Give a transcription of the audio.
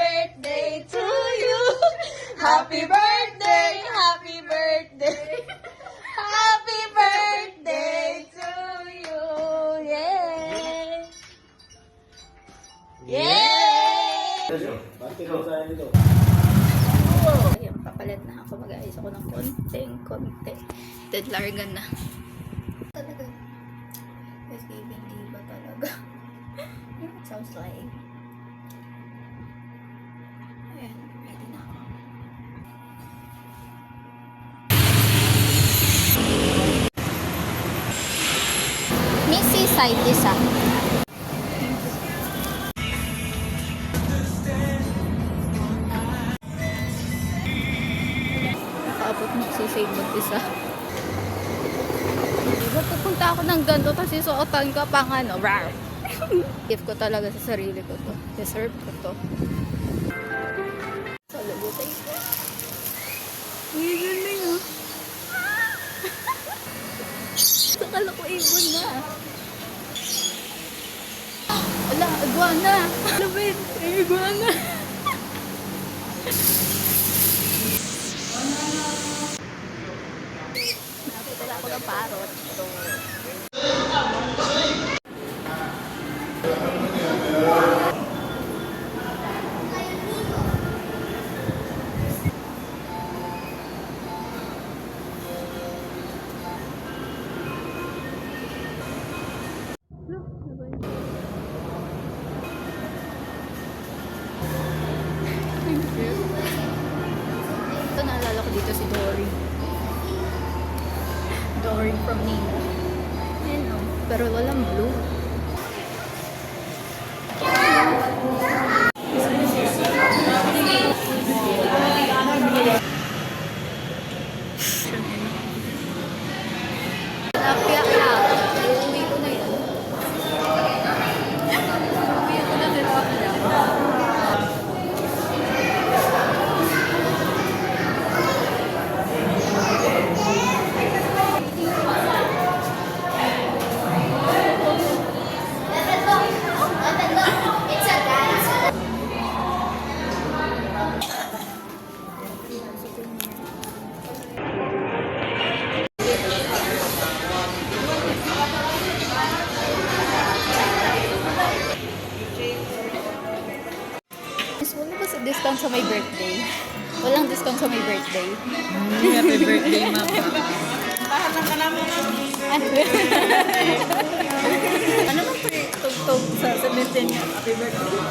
birthday to you. Happy birthday, happy birthday. Happy birthday to you. Yay! Yay! Ayun, papalit na ako. Mag-aayos ako ng konting-konti. Deadlargan na. Talaga. Thanksgiving day ba talaga? Sounds like. Ayan, ready na ako. Missy side dish ah. Nakaabot mo si save mag-isa. Diba pupunta ako ng ganito tapos isuotan ko pang ano, rar. Gift ko talaga sa sarili ko to. Deserve ko to. Sa lagutay ko. Uy, galing ah. Sakala ko ibon na. Wala, iguana. Labit, iguana. Nakapitala ako ng parot. So, ito naalala ko dito si Dory. Dory from Nemo. Ayan o. Pero walang blue. Tilapia ka. Uuwi ko na yun. Uuwi ko na tilapia. Wala ba sa discount sa my birthday? Walang discount sa my birthday. Happy birthday, mama. Pahalang ka namin. Ano ba ito tugtog sa cemetery niya? Happy birthday.